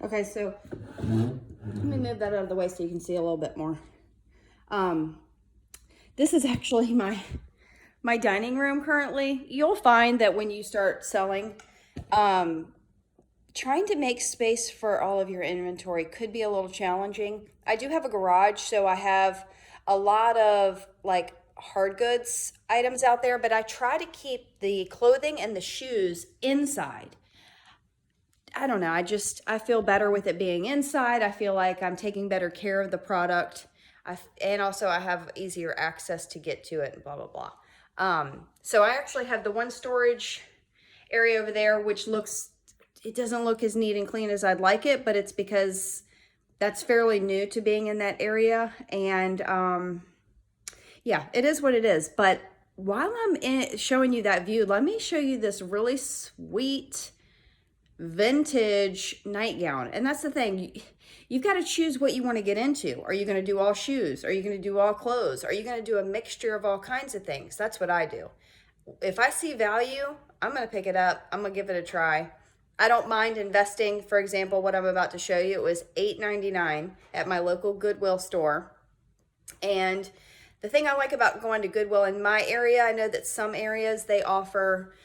Okay, so let me move that out of the way so you can see a little bit more. This is actually my dining room currently. You'll find that when you start selling, trying to make space for all of your inventory could be a little challenging. I do have a garage, so I have a lot of like hard goods items out there, but I try to keep the clothing and the shoes inside. I don't know. I feel better with it being inside. I feel like I'm taking better care of the product. And also I have easier access to get to it and blah, blah, blah. So I actually have the one storage area over there, which it doesn't look as neat and clean as I'd like it, but it's because that's fairly new to being in that area. And yeah, it is what it is. But while I'm showing you that view, let me show you this really sweet vintage nightgown. And that's the thing. You've got to choose what you want to get into. Are you going to do all shoes? Are you going to do all clothes? Are you going to do a mixture of all kinds of things? That's what I do. If I see value, I'm going to pick it up. I'm going to give it a try. I don't mind investing. For example, what I'm about to show you, it was $8.99 at my local Goodwill store. And the thing I like about going to Goodwill in my area, I know that some areas they offer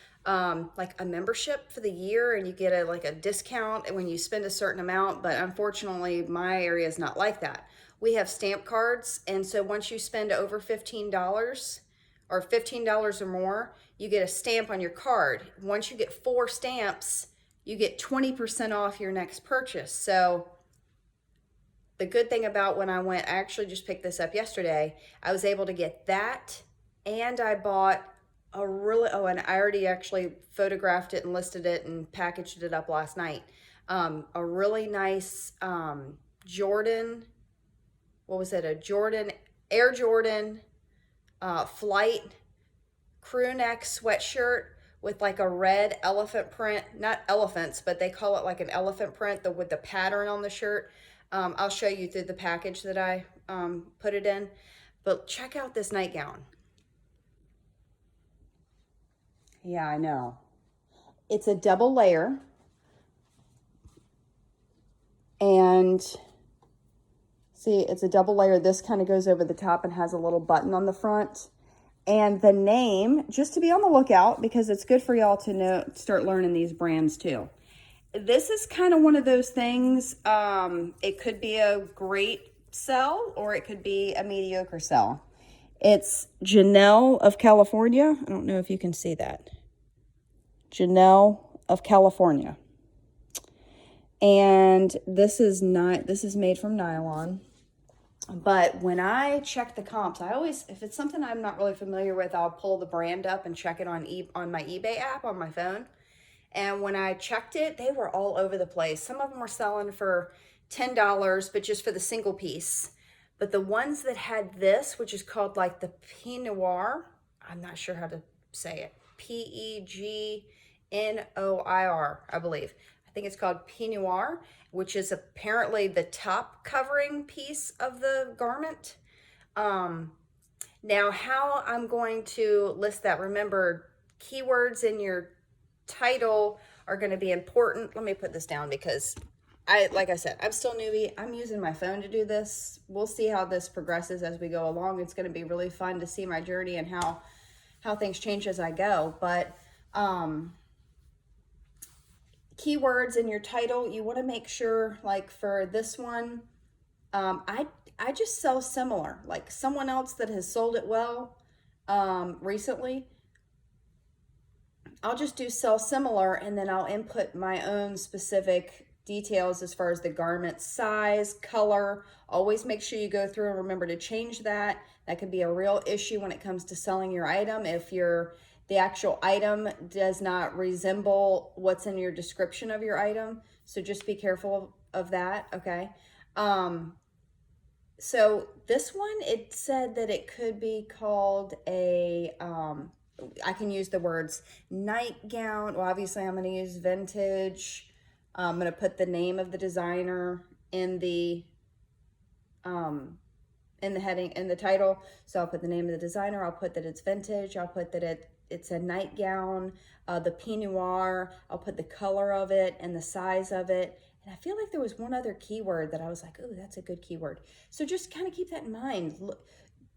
like a membership for the year, and you get a discount when you spend a certain amount. But unfortunately, my area is not like that. We have stamp cards, and so once you spend over $15 or $15 or more, you get a stamp on your card. Once you get 4 stamps, you get 20% off your next purchase. So the good thing about when I actually just picked this up yesterday, I was able to get that, and I bought and I already actually photographed it and listed it and packaged it up last night. A really nice Jordan, what was it? Air Jordan flight crew neck sweatshirt with like a red elephant print, not elephants, but they call it like an elephant print with the pattern on the shirt. I'll show you through the package that I put it in, but check out this nightgown. Yeah, I know. It's a double layer. And see, it's a double layer. This kind of goes over the top and has a little button on the front. And the name, just to be on the lookout, because it's good for y'all to start learning these brands too. This is kind of one of those things. It could be a great sell or it could be a mediocre sell. It's Janelle of California. I don't know if you can see that. Janelle of California. And this is made from nylon. But when I check the comps, if it's something I'm not really familiar with, I'll pull the brand up and check it on my eBay app on my phone. And when I checked it, they were all over the place. Some of them were selling for $10, but just for the single piece. But the ones that had this, which is called like the Pinot Noir, I'm not sure how to say it, Pegnoir, I believe. I think it's called Pinot Noir, which is apparently the top covering piece of the garment. Now, how I'm going to list that, remember, keywords in your title are going to be important. Let me put this down because like I said, I'm still newbie. I'm using my phone to do this. We'll see how this progresses as we go along. It's going to be really fun to see my journey and how things change as I go. But keywords in your title, you want to make sure, like for this one, I just sell similar, like someone else that has sold it well recently. I'll just do sell similar, and then I'll input my own specific details as far as the garment size, color. Always make sure you go through and remember to change that. That could be a real issue when it comes to selling your item if the actual item does not resemble what's in your description of your item. So just be careful of that, okay? So this one, it said that it could be called I can use the words nightgown. Well, obviously I'm going to use vintage. I'm going to put the name of the designer in the heading, in the title. So I'll put the name of the designer. I'll put that it's vintage. I'll put that it's a nightgown, the Pinot Noir. I'll put the color of it and the size of it. And I feel like there was one other keyword that I was like, oh, that's a good keyword. So just kind of keep that in mind. Look,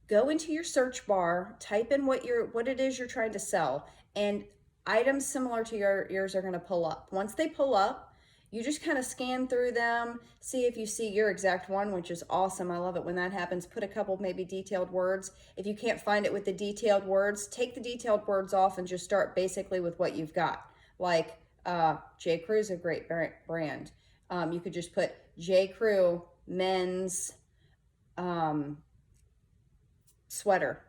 go into your search bar, type in what it is you're trying to sell, and items similar to yours are going to pull up. Once they pull up, you just kind of scan through them, see if you see your exact one, which is awesome. I love it when that happens. Put a couple maybe detailed words. If you can't find it with the detailed words, take the detailed words off and just start basically with what you've got. Like J. Crew is a great brand. You could just put J. Crew men's sweater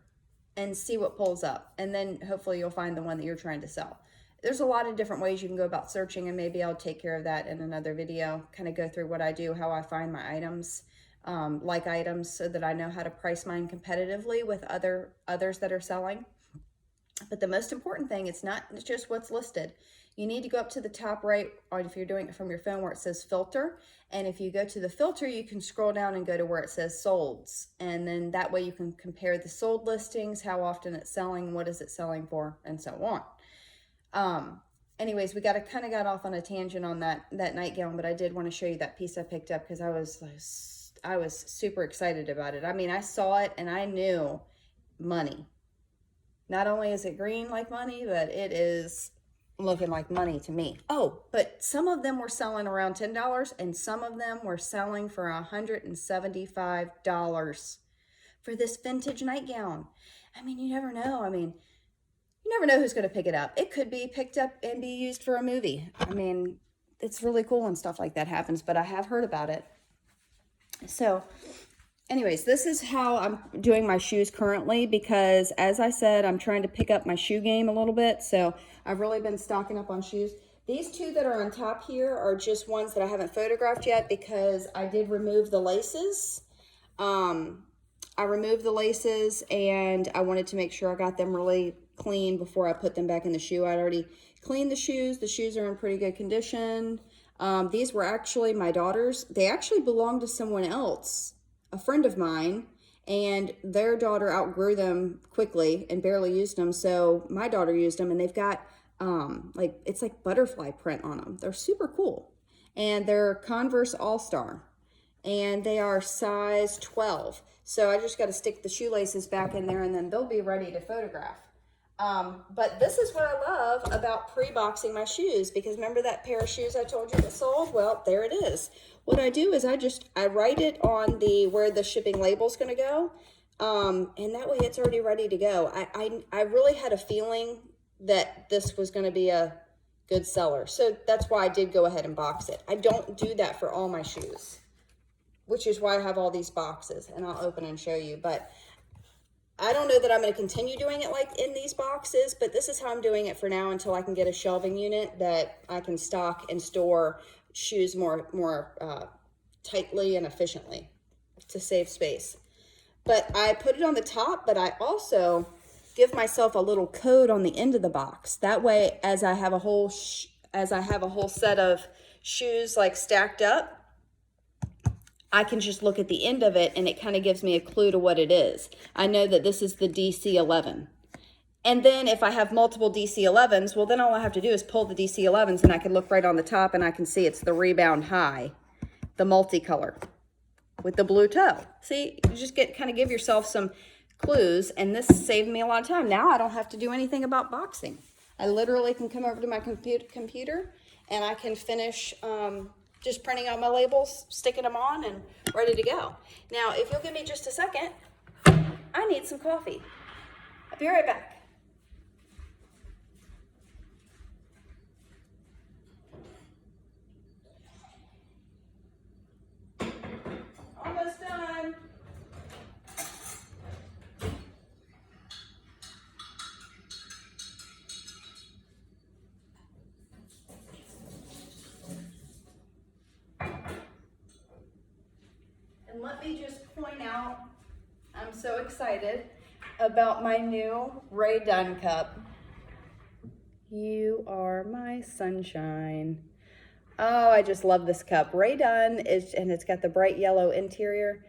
and see what pulls up. And then hopefully you'll find the one that you're trying to sell. There's a lot of different ways you can go about searching, and maybe I'll take care of that in another video, kind of go through what I do, how I find my items, like items, so that I know how to price mine competitively with others that are selling. But the most important thing, it's not just what's listed. You need to go up to the top right, or if you're doing it from your phone, where it says filter. And if you go to the filter, you can scroll down and go to where it says solds. And then that way you can compare the sold listings, how often it's selling, what is it selling for, and so on. Anyways, we got off on a tangent on that nightgown, but I did want to show you that piece I picked up because I was super excited about it. I mean, I saw it and I knew money. Not only is it green like money, but it is looking like money to me. Oh, but some of them were selling around $10 and some of them were selling for $175 for this vintage nightgown. I mean, you never know. You never know who's going to pick it up. It could be picked up and be used for a movie. I mean, it's really cool when stuff like that happens, but I have heard about it. So anyways, this is how I'm doing my shoes currently, because as I said, I'm trying to pick up my shoe game a little bit. So I've really been stocking up on shoes. These two that are on top here are just ones that I haven't photographed yet because I did remove the laces. I removed the laces and I wanted to make sure I got them really clean before I put them back in the shoe. I'd already cleaned the shoes. The shoes are in pretty good condition. These were actually my daughter's. They actually belonged to someone else, a friend of mine, and their daughter outgrew them quickly and barely used them. So my daughter used them, and they've got it's like butterfly print on them. They're super cool. And they're Converse All-Star, and they are size 12. So I just got to stick the shoelaces back in there and then they'll be ready to photograph. But this is what I love about pre-boxing my shoes, because remember that pair of shoes I told you that sold? Well, there it is. What I do is I write it on where the shipping label is going to go. And that way it's already ready to go. I really had a feeling that this was going to be a good seller. So that's why I did go ahead and box it. I don't do that for all my shoes, which is why I have all these boxes, and I'll open and show you. But I don't know that I'm going to continue doing it like in these boxes, but this is how I'm doing it for now until I can get a shelving unit that I can stock and store shoes more tightly and efficiently to save space. But I put it on the top, but I also give myself a little code on the end of the box. That way, as I have a whole set of shoes like stacked up, I can just look at the end of it and it kind of gives me a clue to what it is. I know that this is the DC-11. And then if I have multiple DC-11s, well, then all I have to do is pull the DC-11s and I can look right on the top and I can see it's the Rebound High, the multicolor with the blue toe. See, you just kind of give yourself some clues, and this saved me a lot of time. Now I don't have to do anything about boxing. I literally can come over to my computer and I can finish just printing out my labels, sticking them on, and ready to go. Now, if you'll give me just a second, I need some coffee. I'll be right back. Almost done. And let me just point out, I'm so excited about my new Ray Dunn cup. You are my sunshine. Oh, I just love this cup. Ray Dunn and it's got the bright yellow interior.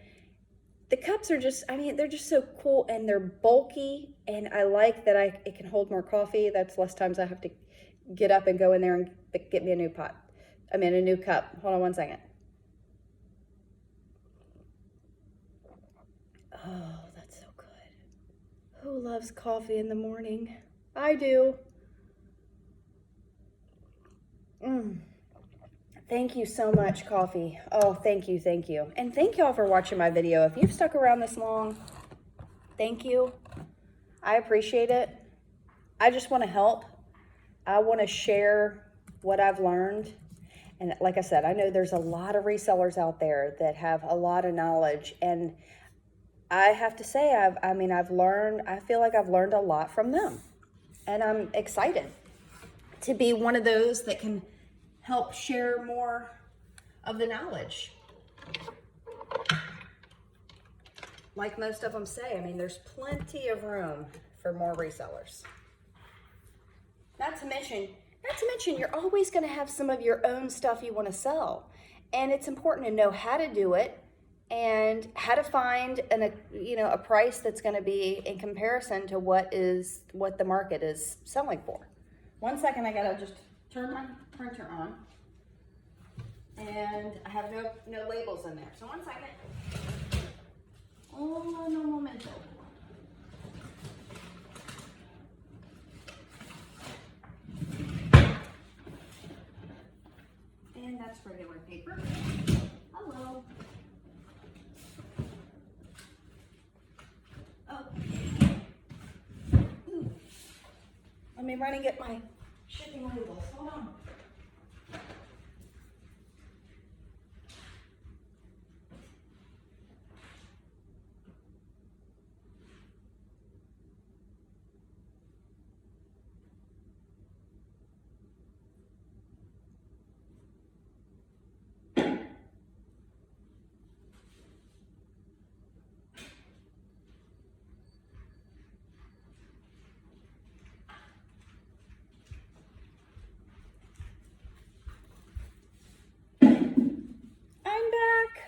The cups are just, they're just so cool, and they're bulky, and I like that it can hold more coffee. That's less times I have to get up and go in there and get me a new pot. I'm in a new cup. Hold on one second. Oh, that's so good. Who loves coffee in the morning? I do. Thank you so much, coffee. Oh, thank you, thank you. And thank y'all for watching my video. If you've stuck around this long, thank you. I appreciate it. I just want to help. I want to share what I've learned. And like I said, I know there's a lot of resellers out there that have a lot of knowledge. And I have to say, I feel like I've learned a lot from them. And I'm excited to be one of those that can help share more of the knowledge. Like most of them say, I mean, there's plenty of room for more resellers. Not to mention, you're always going to have some of your own stuff you want to sell. And it's important to know how to do it and how to find a price that's going to be in comparison to what the market is selling for. 1 second, I got to just turn my printer on. And I have no labels in there. So 1 second. Oh, no momento. And that's regular paper. Hello. Oh. Ooh. Let me run and get my shipping labels. Hold on.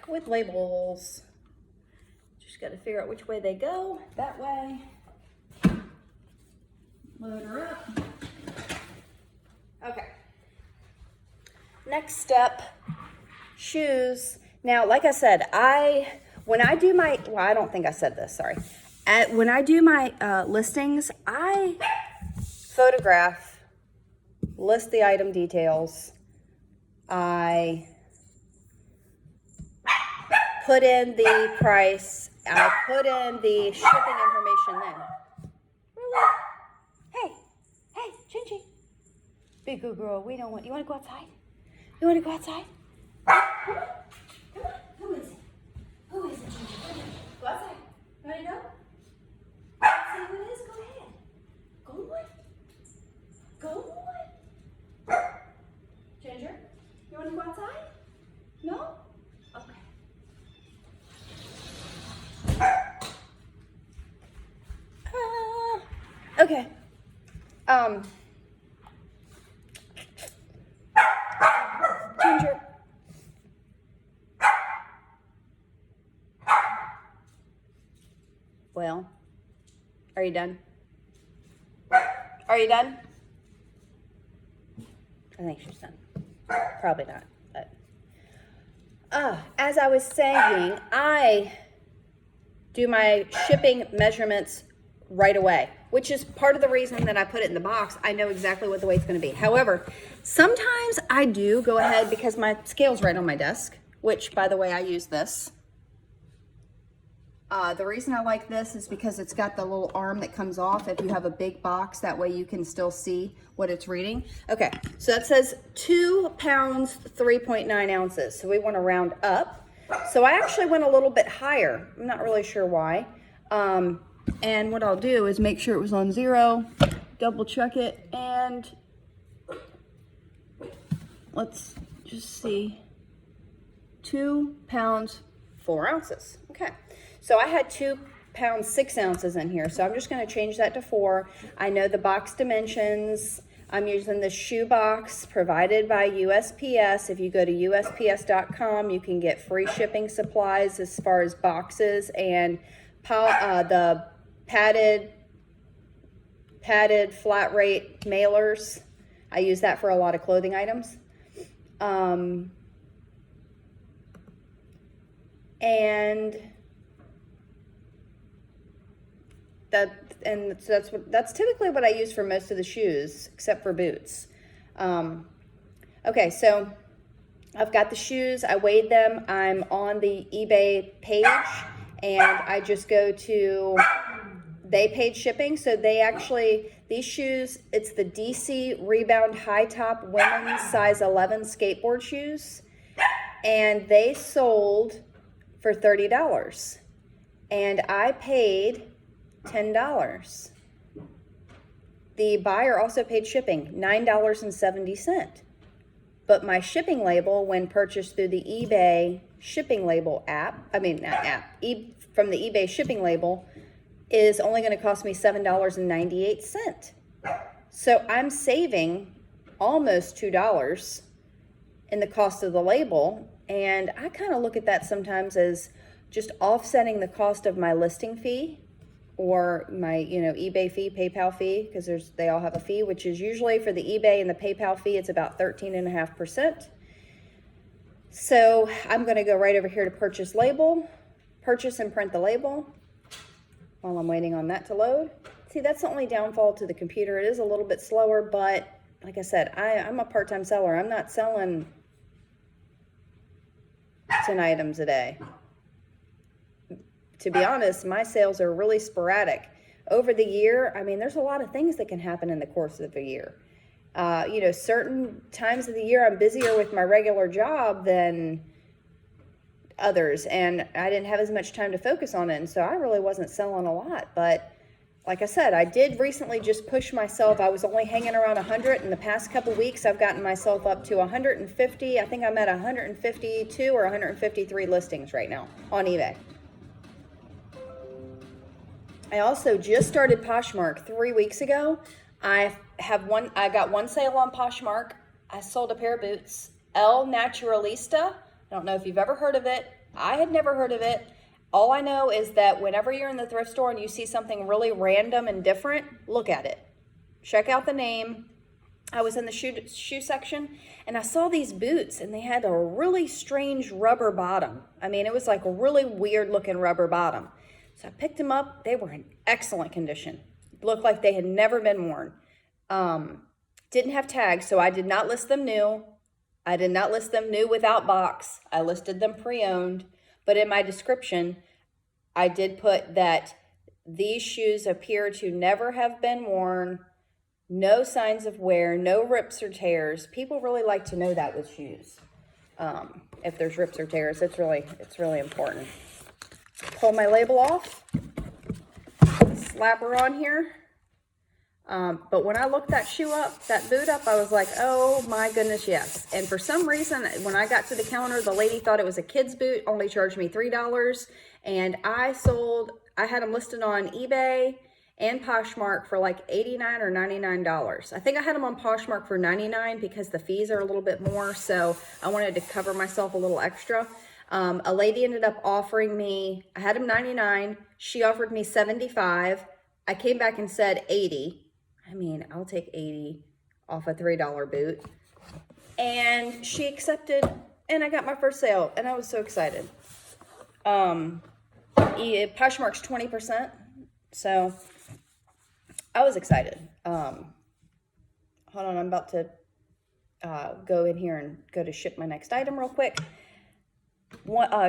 With labels. Just got to figure out which way they go. That way. Load her up. Okay. Next step, shoes. Now, like I said, when I do my, well, I don't think I said this, sorry. When I do my listings, I photograph, list the item details. I put in the price. I put in the shipping information then. Really? Hey, Chinchi. Big good girl, you want to go outside? You want to go outside? Come on. Who is it? Who is it, Chinchi? Go outside. You want to go? See who it is? Go ahead. Go on. Ginger, you want to go outside? No? Okay. Okay. Ginger. Well, are you done? Are you done? I think she's done. Probably not, but as I was saying, I do my shipping measurements right away, which is part of the reason that I put it in the box. I know exactly what the weight's going to be. However, sometimes I do go ahead because my scale's right on my desk, which, by the way, I use this. The reason I like this is because it's got the little arm that comes off if you have a big box. That way you can still see what it's reading. Okay, so that says 2 pounds, 3.9 ounces. So we want to round up. So I actually went a little bit higher. I'm not really sure why. And what I'll do is make sure it was on 0, double check it, and let's just see. 2 pounds, 4 ounces. Okay. So I had 2 pounds, 6 ounces in here. So I'm just going to change that to 4. I know the box dimensions. I'm using the shoe box provided by USPS. If you go to USPS.com, you can get free shipping supplies as far as boxes and the padded flat rate mailers. I use that for a lot of clothing items. And so that's typically what I use for most of the shoes, except for boots. Okay, so I've got the shoes, I weighed them, I'm on the eBay page, and I just go to, they paid shipping, so they actually, these shoes, it's the DC Rebound High Top Women's size 11 skateboard shoes, and they sold for $30, and I paid $10. The buyer also paid shipping, $9.70. But my shipping label, when purchased through the eBay shipping label app, from the eBay shipping label, is only going to cost me $7.98. So I'm saving almost $2 in the cost of the label. And I kind of look at that sometimes as just offsetting the cost of my listing fee or my, eBay fee, PayPal fee, because they all have a fee, which is usually for the eBay and the PayPal fee, it's about 13.5%. So I'm going to go right over here to purchase and print the label while I'm waiting on that to load. See, that's the only downfall to the computer. It is a little bit slower, but like I said, I'm a part-time seller. I'm not selling 10 items a day. To be honest, my sales are really sporadic. Over the year, there's a lot of things that can happen in the course of a year. Certain times of the year I'm busier with my regular job than others, and I didn't have as much time to focus on it, and so I really wasn't selling a lot. But like I said, I did recently just push myself. I was only hanging around 100. In the past couple weeks, I've gotten myself up to 150. I think I'm at 152 or 153 listings right now on eBay. I also just started Poshmark 3 weeks ago. I got one sale on Poshmark. I sold a pair of boots, El Naturalista. I don't know if you've ever heard of it. I had never heard of it. All I know is that whenever you're in the thrift store and you see something really random and different, look at it. Check out the name. I was in the shoe section and I saw these boots and they had a really strange rubber bottom. It was like a really weird looking rubber bottom. So I picked them up. They were in excellent condition. Looked like they had never been worn. Didn't have tags, so I did not list them new. I did not list them new without box. I listed them pre-owned. But in my description, I did put that these shoes appear to never have been worn, no signs of wear, no rips or tears. People really like to know that with shoes. If there's rips or tears, it's really important. Pull my label off, slap her on here. But when I looked that boot up, I was like, oh my goodness, yes. And for some reason, when I got to the counter, the lady thought it was a kid's boot, only charged me $3. And I had them listed on eBay and Poshmark for like $89 or $99. I think I had them on Poshmark for $99 because the fees are a little bit more. So I wanted to cover myself a little extra. A lady ended up offering me, I had them $99. She offered me $75. I came back and said $80. I'll take $80 off a $3 boot. And she accepted, and I got my first sale, and I was so excited. Poshmark's 20%, so I was excited. Hold on, I'm about to go in here and go to ship my next item real quick.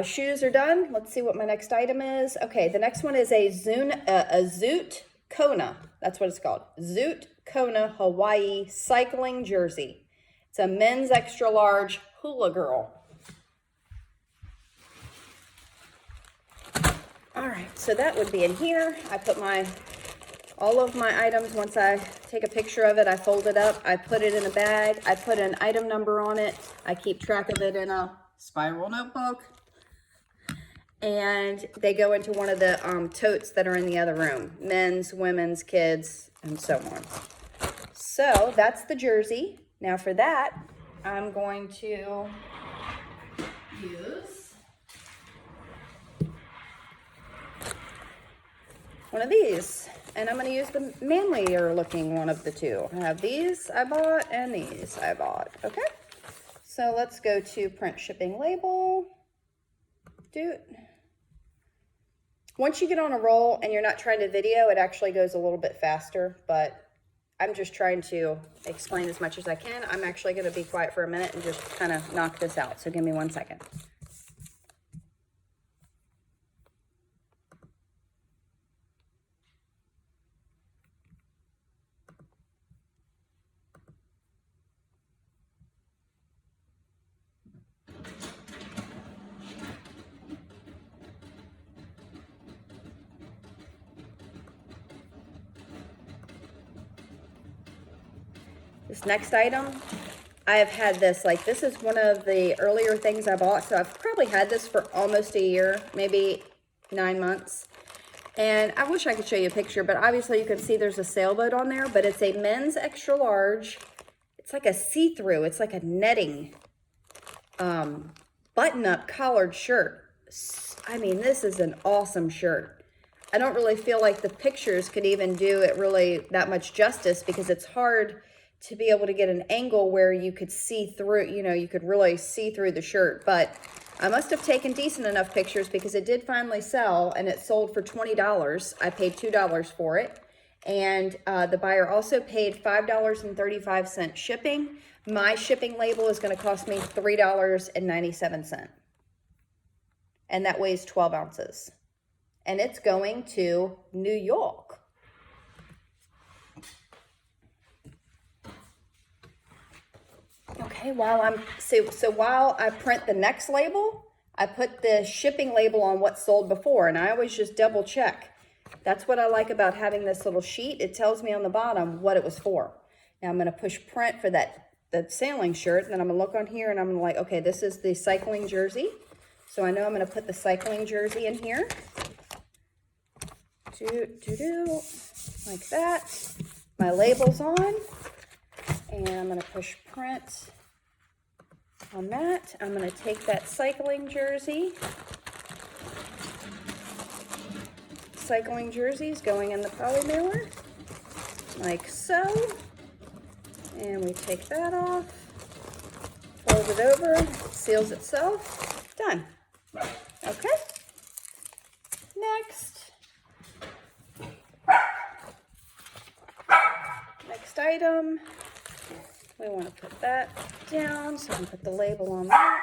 Shoes are done. Let's see what my next item is. Okay, the next one is a Zoot Kona. That's what it's called. Zoot Kona Hawaii cycling jersey. It's a men's extra large hula girl. All right, so that would be in here. I put all of my items, once I take a picture of it, I fold it up, I put it in a bag, I put an item number on it, I keep track of it in a spiral notebook, and they go into one of the totes that are in the other room, men's, women's, kids, and so on. So that's the jersey. Now for that, I'm going to use one of these, and I'm going to use the manlier looking one of the two. I have these I bought and these I bought. Okay, So let's go to print shipping label. Once you get on a roll and you're not trying to video, it actually goes a little bit faster, but I'm just trying to explain as much as I can. I'm actually going to be quiet for a minute and just kind of knock this out. So give me 1 second. This next item, I have had this, like this is one of the earlier things I bought. So I've probably had this for almost a year, maybe 9 months. And I wish I could show you a picture, but obviously you can see there's a sailboat on there, but it's a men's extra large. It's like a see-through, it's like a netting button-up collared shirt. I mean, this is an awesome shirt. I don't really feel like the pictures could even do it really that much justice because it's hard to be able to get an angle where you could see through, you know, you could really see through the shirt. But I must have taken decent enough pictures because it did finally sell and it sold for $20. I paid $2 for it. And the buyer also paid $5.35 shipping. My shipping label is going to cost me $3.97. And that weighs 12 ounces. And it's going to New York. Okay, while I print the next label, I put the shipping label on what sold before, and I always just double check. That's what I like about having this little sheet. It tells me on the bottom what it was for. Now I'm going to push print for that sailing shirt, and then I'm going to look on here, and I'm going to like, okay, this is the cycling jersey. So I know I'm going to put the cycling jersey in here. Like that. My label's on. And I'm going to push print on that. I'm going to take that cycling jersey. Cycling jersey's going in the poly mailer, like so. And we take that off, fold it over, seals itself, done. Okay. Next item. We want to put that down so I can put the label on that.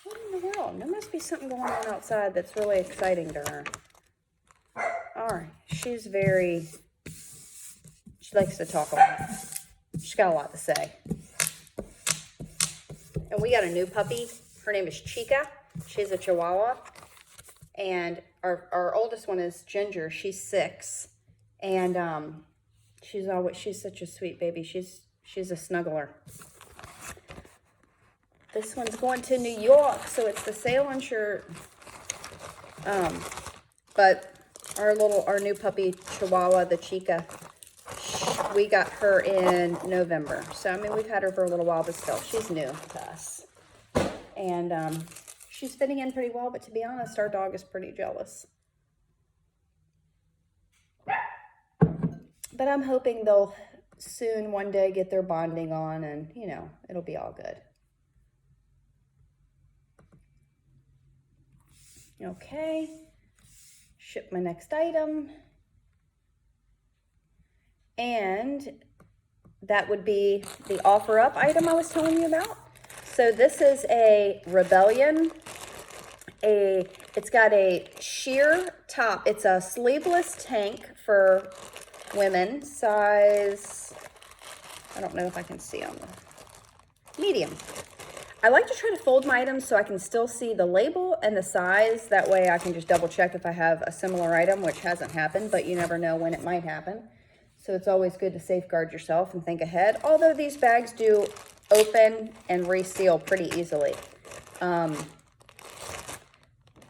What in the world? There must be something going on outside that's really exciting to her. All right. She likes to talk a lot. She's got a lot to say. And we got a new puppy. Her name is Chica. She's a Chihuahua. And our oldest one is Ginger. She's 6. And she's such a sweet baby. She's a snuggler. This one's going to New York, so it's the sailing shirt. But our new puppy Chihuahua, the Chica, we got her in November. So I mean, we've had her for a little while, but still, she's new to us. And she's fitting in pretty well, but to be honest, our dog is pretty jealous. But I'm hoping they'll soon one day get their bonding on and, you know, it'll be all good. Okay. Ship my next item. And that would be the offer up item I was telling you about. So this is a Rebellion. It's got a sheer top. It's a sleeveless tank for women, size, I don't know if I can see on the medium. I like to try to fold my items so I can still see the label and the size. That way I can just double check if I have a similar item, which hasn't happened, but you never know when it might happen. So it's always good to safeguard yourself and think ahead. Although these bags do open and reseal pretty easily.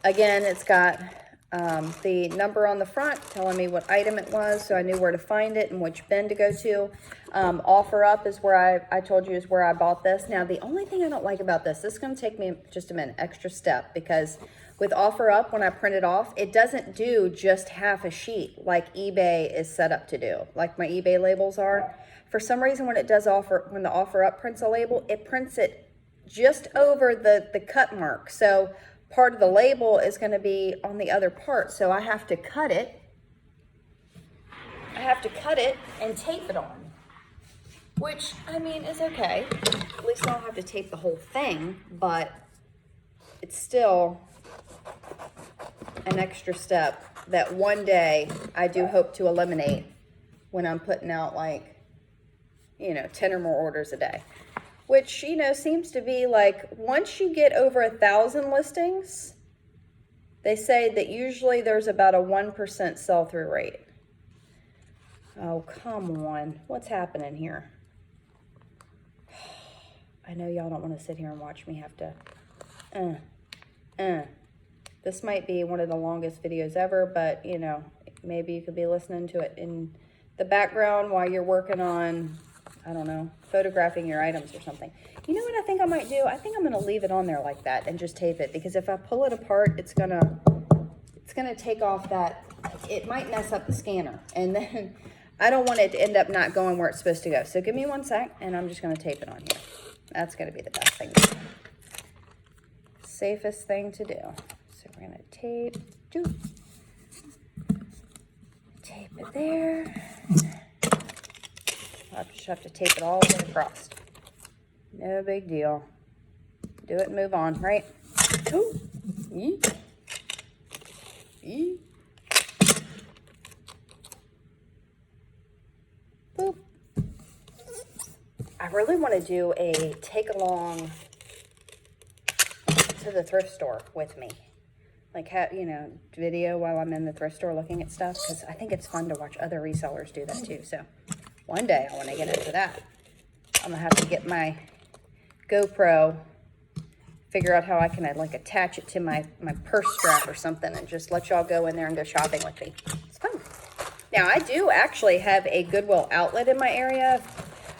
Again, it's got the number on the front telling me what item it was, so I knew where to find it and which bin to go to. Offer up is where I told you is where I bought this. Now, the only thing I don't like about this is going to take me just a minute, extra step, because with offer up, when I print it off, it doesn't do just half a sheet like eBay is set up to do, like my eBay labels are. for some reason when it does offer, when the offer up prints a label, it prints it just over the cut mark. So part of the label is going to be on the other part. So I have to cut it. I have to cut it and tape it on, which, I mean, is okay. At least I don't have to tape the whole thing, but it's still an extra step that one day I do hope to eliminate when I'm putting out, like, you know, 10 or more orders a day, which, you know, seems to be like, once you get over 1,000 listings, they say that usually there's about a 1% sell-through rate. Oh, come on. What's happening here? I know y'all don't want to sit here and watch me have to, This might be one of the longest videos ever, but, you know, maybe you could be listening to it in the background while you're working on, I don't know, photographing your items or something. You know what I think I might do? I think I'm going to leave it on there like that and just tape it, because if I pull it apart, it's going to take off that, it might mess up the scanner, and then I don't want it to end up not going where it's supposed to go. So give me one sec, and I'm just going to tape it on here. That's going to be the best thing to do. Safest thing to do. So we're going to tape it there. I'll just have to tape it all the way across. No big deal. Do it and move on, right? Ooh. Boop. I really want to do a take along to the thrift store with me. Like, you know, video while I'm in the thrift store looking at stuff, because I think it's fun to watch other resellers do that too. So one day I want to get into that. I'm going to have to get my GoPro, figure out how I can like attach it to my purse strap or something, and just let y'all go in there and go shopping with me. It's fun. Now, I do actually have a Goodwill outlet in my area.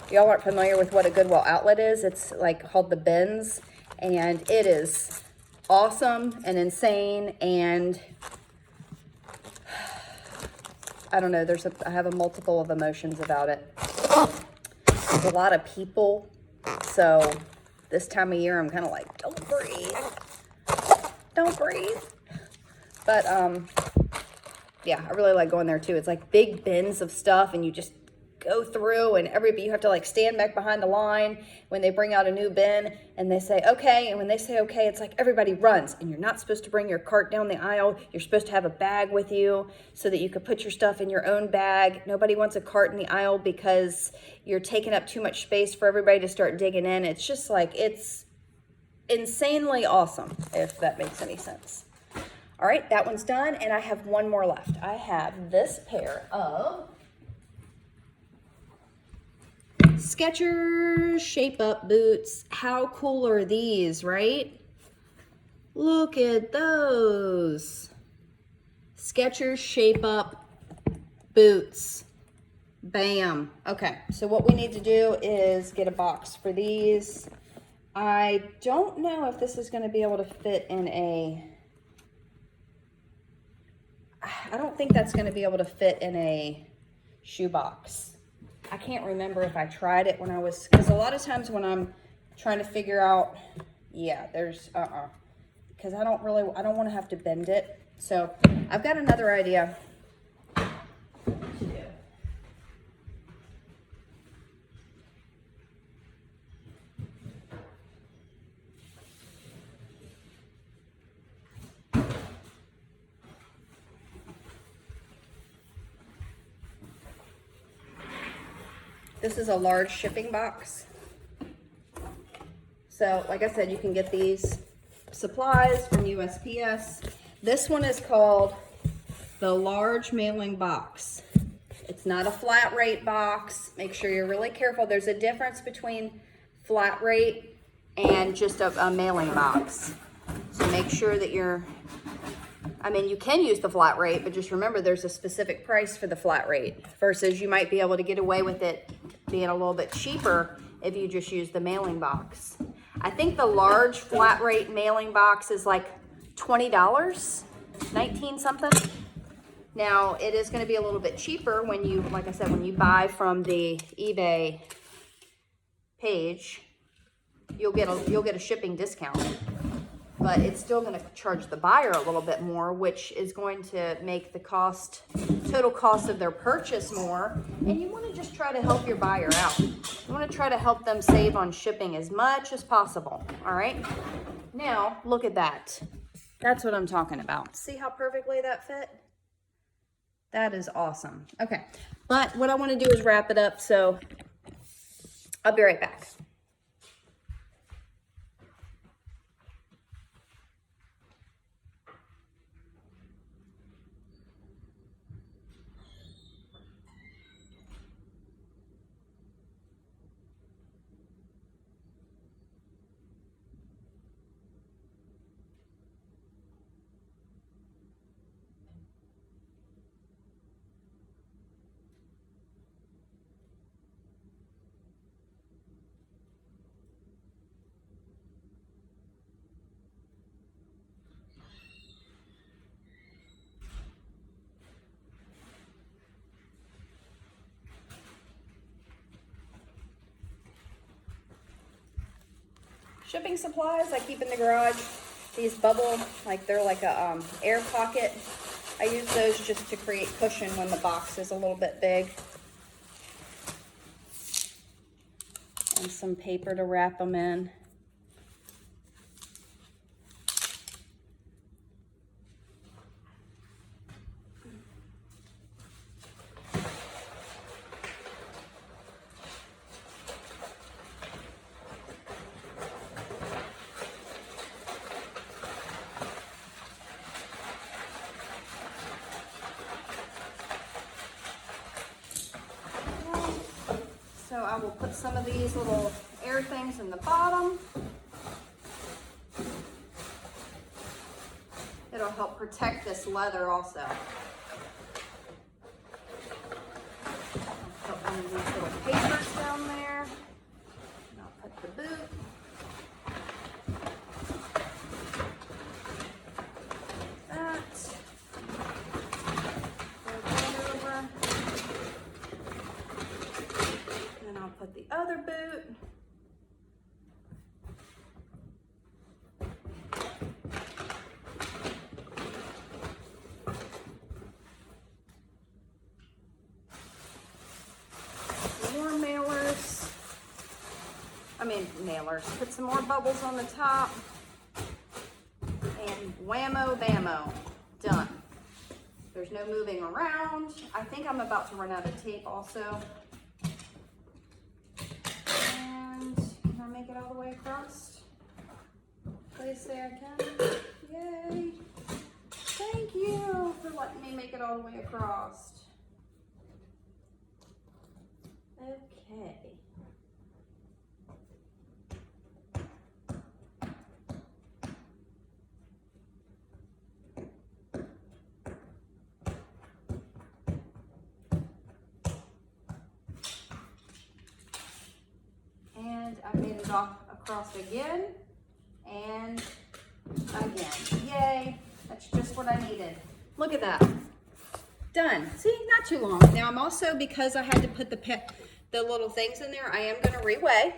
If y'all aren't familiar with what a Goodwill outlet is, it's like called the bins, and it is awesome and insane, and I don't know, I have a multiple of emotions about it. There's a lot of people, so this time of year I'm kind of like, don't breathe. But yeah, I really like going there too. It's like big bins of stuff, and you just go through, and you have to like stand back behind the line when they bring out a new bin and they say okay, and when they say okay, it's like everybody runs, and you're not supposed to bring your cart down the aisle. You're supposed to have a bag with you so that you could put your stuff in your own bag. Nobody wants a cart in the aisle because you're taking up too much space for everybody to start digging in. It's just like, it's insanely awesome, if that makes any sense. All right, that one's done, and I have one more left. I have this pair of Skechers Shape Up boots. How cool are these, right? Look at those. Skechers Shape Up boots. Bam. Okay, so what we need to do is get a box for these. I don't know if this is going to be able to fit in I don't think that's going to be able to fit in a shoebox. I can't remember if I tried it when I was, because a lot of times when I'm trying to figure out, yeah, there's, because I don't want to have to bend it. So I've got another idea. This is a large shipping box. So, like I said, you can get these supplies from USPS. This one is called the large mailing box. It's not a flat rate box. Make sure you're really careful. There's a difference between flat rate and just a mailing box. So make sure that you can use the flat rate, but just remember there's a specific price for the flat rate versus you might be able to get away with it being a little bit cheaper if you just use the mailing box. I think the large flat rate mailing box is like $20, 19 something. Now, it is going to be a little bit cheaper when you, like I said, when you buy from the eBay page, you'll get a shipping discount. But it's still going to charge the buyer a little bit more, which is going to make the total cost of their purchase more. And you want to just try to help your buyer out. You want to try to help them save on shipping as much as possible. All right. Now, look at that. That's what I'm talking about. See how perfectly that fit? That is awesome. Okay. But what I want to do is wrap it up. So I'll be right back. Shipping supplies I keep in the garage. These bubble, like they're like a air pocket. I use those just to create cushion when the box is a little bit big. And some paper to wrap them in. So I will put some of these little air things in the bottom. It'll help protect this leather also. I'll put one of these little papers down there. And I'll put the boot. Put the other boot. More mailers. Put some more bubbles on the top. And whammo bammo. Done. There's no moving around. I think I'm about to run out of tape also. Make it all the way across. Please say I can. Yay. Thank you for letting me make it all the way across. Okay. I made it off across again and again. Yay, that's just what I needed. Look at that. Done. See, not too long. Now I'm also, because I had to put the little things in there, I am going to reweigh.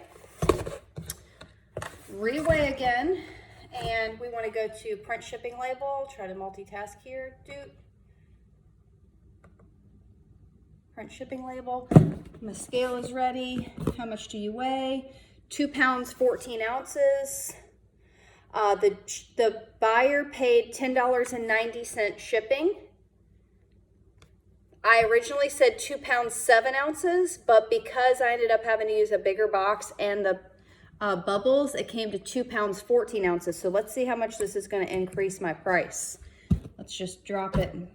Reweigh again. And we want to go to print shipping label. Try to multitask here. Print shipping label. My scale is ready. How much do you weigh? 2 pounds, 14 ounces. The buyer paid $10.90 shipping. I originally said 2 pounds, 7 ounces, but because I ended up having to use a bigger box and the bubbles, it came to 2 pounds, 14 ounces. So let's see how much this is going to increase my price. Let's just drop it and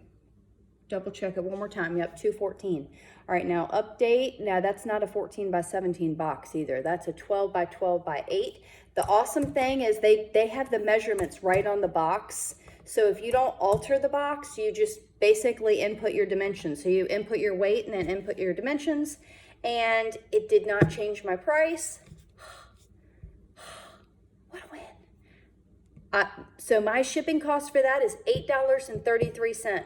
double check it one more time. Yep, 214. All right, now update. Now that's not a 14 by 17 box either. That's a 12 by 12 by 8. The awesome thing is they have the measurements right on the box. So if you don't alter the box, you just basically input your dimensions. So you input your weight and then input your dimensions. And it did not change my price. What a win. So my shipping cost for that is $8.33.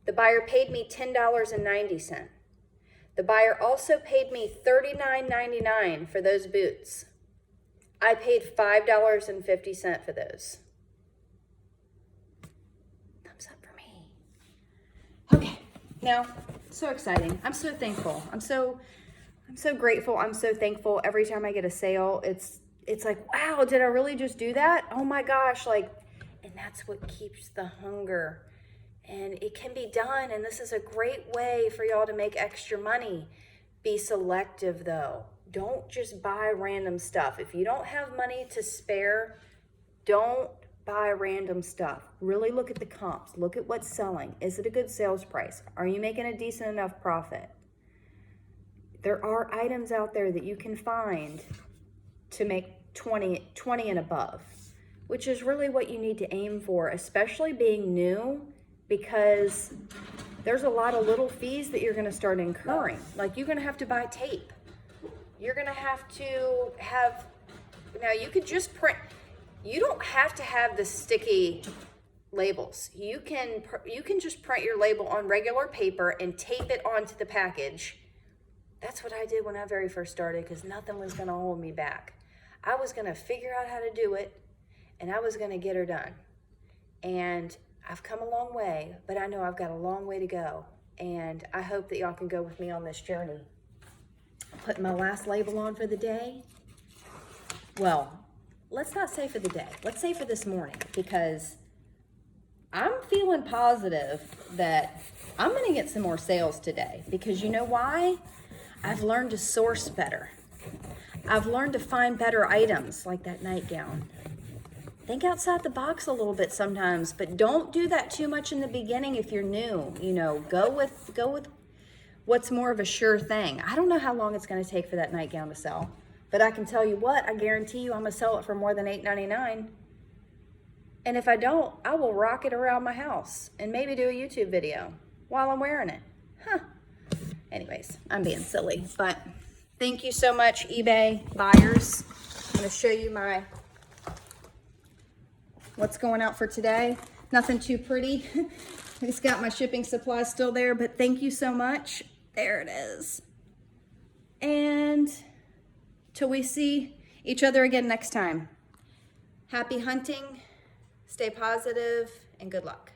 The buyer paid me $10.90. The buyer also paid me $39.99 for those boots. I paid $5.50 for those. Thumbs up for me. Okay, now, so exciting. I'm so thankful. I'm so grateful. I'm so thankful. Every time I get a sale, it's like, wow, did I really just do that? Oh my gosh, like, and that's what keeps the hunger. And it can be done, and this is a great way for y'all to make extra money. Be selective though. Don't just buy random stuff. If you don't have money to spare, don't buy random stuff. Really look at the comps. Look at what's selling. Is it a good sales price? Are you making a decent enough profit? There are items out there that you can find to make 20 and above, which is really what you need to aim for, especially being new, because there's a lot of little fees that you're going to start incurring. Like, you're going to have to buy tape. You're going to have, now you could just print, you don't have to have the sticky labels. You can just print your label on regular paper and tape it onto the package. That's what I did when I very first started, because nothing was going to hold me back. I was going to figure out how to do it, and I was going to get her done. And I've come a long way, but I know I've got a long way to go. And I hope that y'all can go with me on this journey. I'm putting my last label on for the day. Well, let's not say for the day. Let's say for this morning, because I'm feeling positive that I'm going to get some more sales today. Because you know why? I've learned to source better. I've learned to find better items, like that nightgown. Think outside the box a little bit sometimes, but don't do that too much in the beginning if you're new. You know, go with what's more of a sure thing. I don't know how long it's going to take for that nightgown to sell, but I can tell you what, I guarantee you I'm going to sell it for more than $8.99. And if I don't, I will rock it around my house and maybe do a YouTube video while I'm wearing it. Anyways, I'm being silly, but thank you so much, eBay buyers. I'm going to show you what's going out for today. Nothing too pretty. It's got my shipping supplies still there, but thank you so much. There it is. And till we see each other again next time, happy hunting, stay positive, and good luck.